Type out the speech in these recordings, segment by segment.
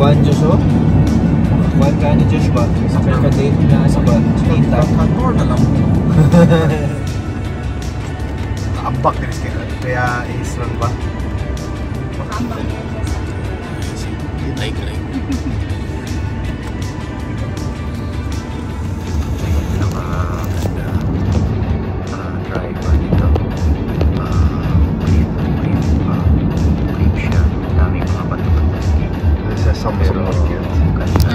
Kuan Diyos o? Kuan ka ni Diyos ba? Sa perka-date na sa ba? Chinita. Kantor na lang. Naambak din kaya is lang ba? Like. Driver dito. Creep siya. Daming mga bato-bato. This is something Pero cute. ganda.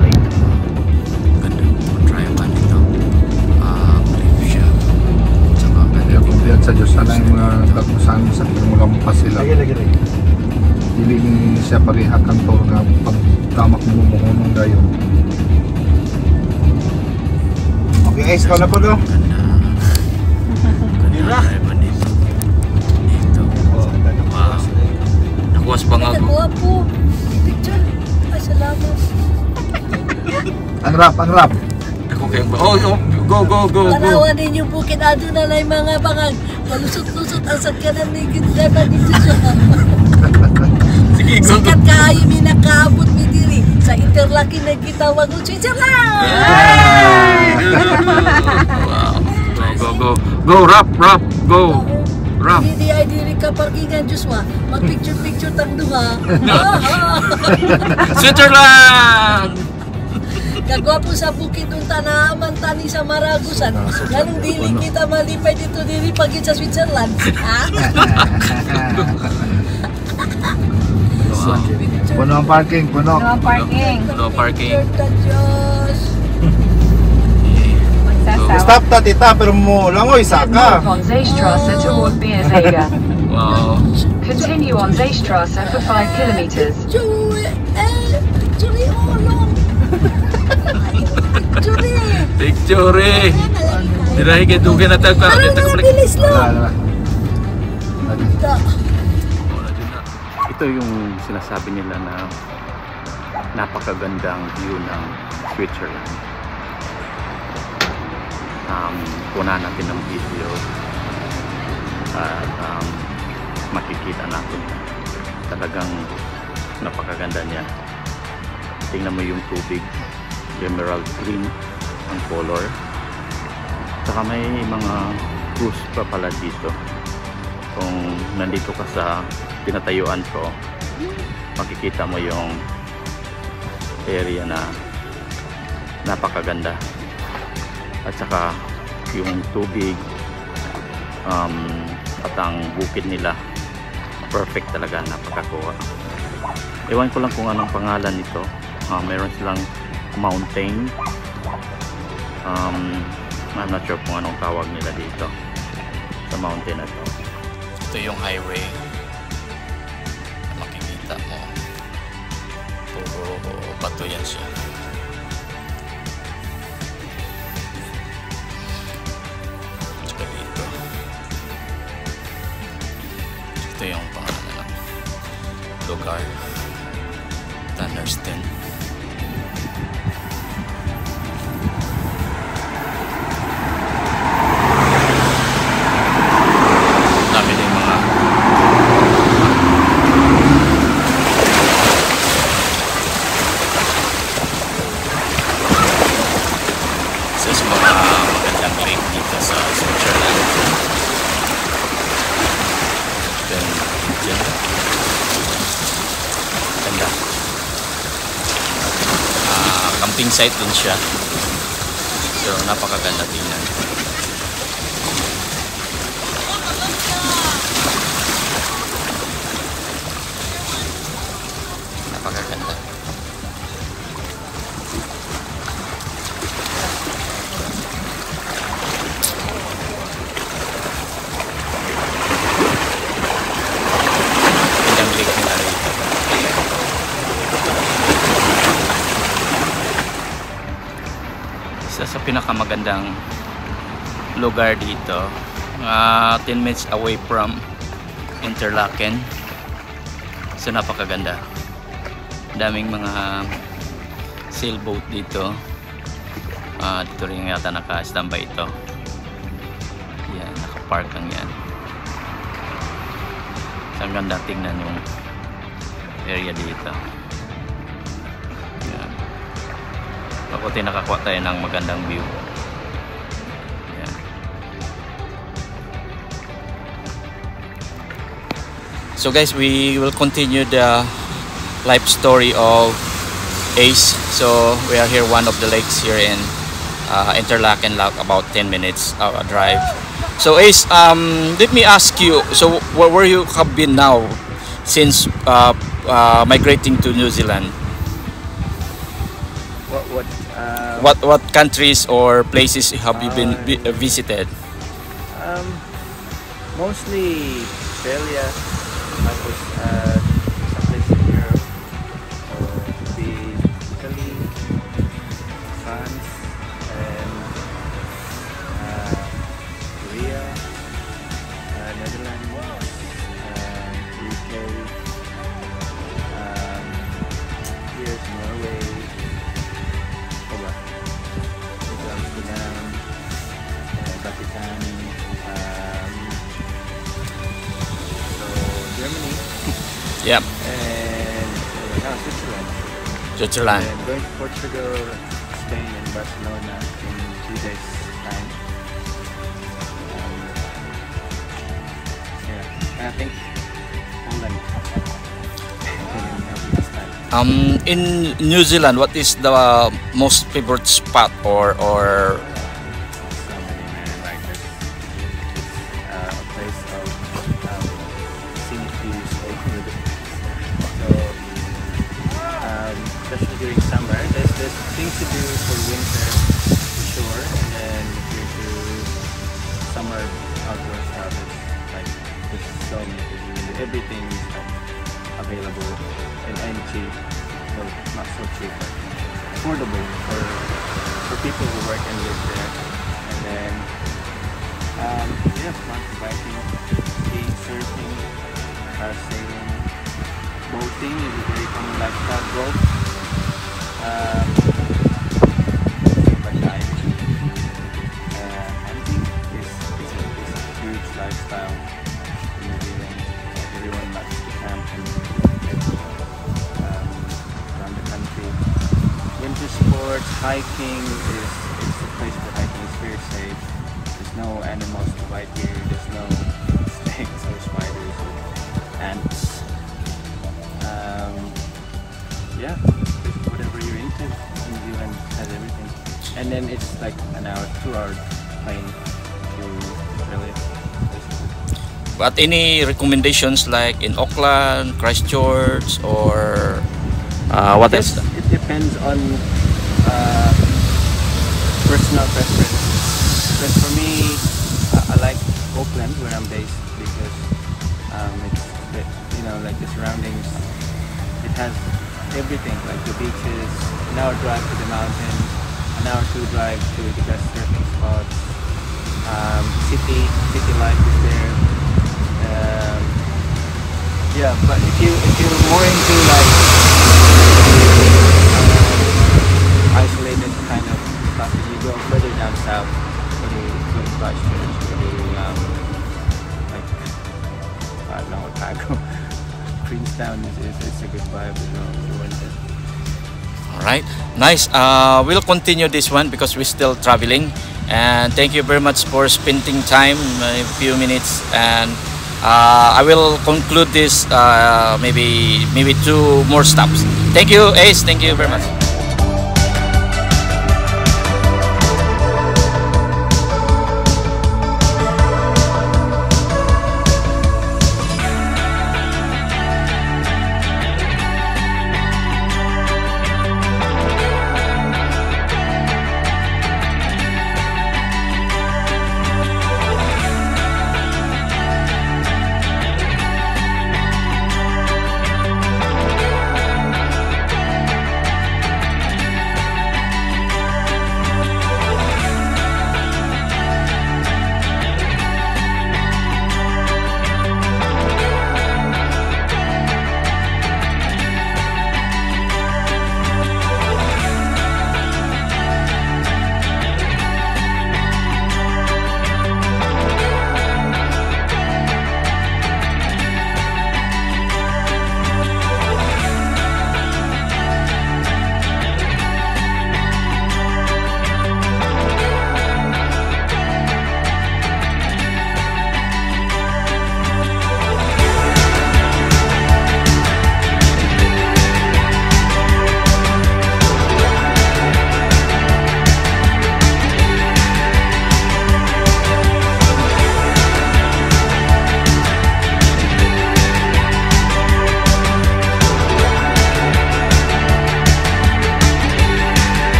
Like, ganda. Try one dito. Creep siya. Tsaka ganda. Kung diyan sa Diyos, sana yung mga tagusan sa pinumulampas sila. Lagi. Dili siya pariha kantor nga pagtamak mo mo dayon. Okay, guys, kau na po do. Ganda. Ganda. Dito. Wow. Nakuwas pa nga. Nagawa po. Picture. Ay, salamat. Ang rap. Ako kayong ba? Oh, go. Tanawa din yung bukid. Ado na lang mga bangag. Malusot-lusot ang sakyanan ni Gindreba dito siya. Sige, go. Sikat kaayo mi nakaabot mi diri. Sa Interlaken na gitawag ko Switzerland. Wow. Go, rap. Go. Rap. Hindi ay diri ka parkingan Joshua. Mag-picture tang duha. Switzerland! Kagwa po sa bukid ng tanaman tani sa Maragusan. Ganong dili kita malipay dito diri pagit sa Switzerland. Puno ang parking, puno. No parking. No parking. Diyos. Stop ta tita, pero mo lang oy saka. On Zeestrasse toward Biersega. Wow. Continue on Zeestrasse for 5 kilometers. Julie, ulong. Julie. Picture eh. Dirahi kayo dugan na tayo. Parang nabilis Wala. Ito yung sinasabi nila na napakagandang view ng Switzerland. Kunan natin ng video at makikita natin talagang napakaganda niya. Tingnan mo yung tubig, emerald green ang color. Saka may mga cruise pa pala dito. Kung nandito ka sa pinatayuan ko, makikita mo yung area na napakaganda. At saka yung tubig at ang bukid nila perfect talaga, napakakuha. Ewan ko lang kung anong pangalan nito. Meron silang mountain. I'm not sure kung anong tawag nila dito sa mountain na to. Ito yung highway. Makikita mo puro bato yan siya. Tsaka dito ito yung pangalan ng lugar, Tannersten. Dami din mga magandang lake dito sa Switzerland. Then dyan ganda. Camping site din siya, pero napakaganda tingnan. Napakaganda. Isa sa pinakamagandang lugar dito, 10 minutes away from Interlaken. So napakaganda, daming mga sailboat dito. Dito rin yata naka-standby ito. Yan, naka-park lang yan. So, ang ganda tingnan yung area dito. Yan. Mabuti nakakuha tayo ng magandang view. Yan. So guys, we will continue the life story of Ace. So we are here, one of the lakes here in Interlaken, about 10 minutes drive. So Ace, let me ask you, so where you have been now since migrating to New Zealand? What countries or places have you been visited? Mostly Australia, tapos some place in Europe, or maybe Italy, France, and Korea, Netherlands, UK, here's Norway, Amsterdam, Vatican, so Germany, Yeah, and now Switzerland. Switzerland. And going to Portugal, Spain, and Barcelona in 2 days' time. Yeah, I think Poland. In New Zealand, what is the most favorite spot or So many, man, like this. A place of scenic views over the. So, especially during summer, there's things to do for winter for sure, and then if you're to summer outdoor stuff, it's like there's so many things to do. Everything is like available and cheap. Well, not so cheap, but affordable for people who work and live there. And then yeah, mountain biking, skiing, surfing, parasailing, boating is a very common lifestyle. Golf, scuba diving, hunting is a huge lifestyle in New Zealand. Everyone loves to camp and around the country. Winter sports, hiking it's a place for hiking. It's very safe. There's no animals to bite here. There's no snakes or spiders or ants. Yeah, whatever you're into, New Zealand has everything. And then it's like an hour, 2-hour plane to Australia. Basically. but any recommendations like in Auckland, Christchurch, or what else? It depends on personal preference. But for me, I like Auckland where I'm based because it's like the surroundings. It has everything, like the beaches, an hour drive to the mountains, an hour 2 drive to the best surfing spots. City life is there. Yeah, but if you're more into like isolated kind of stuff, you go further down south, go to Christchurch, go to like I don't know, Otago. Queenstown is a good vibe as well if you went there. Alright, nice. We'll continue this one because we're still traveling, and thank you very much for spending time, a few minutes, and I will conclude this maybe 2 more stops. Thank you, Ace. Thank you very much.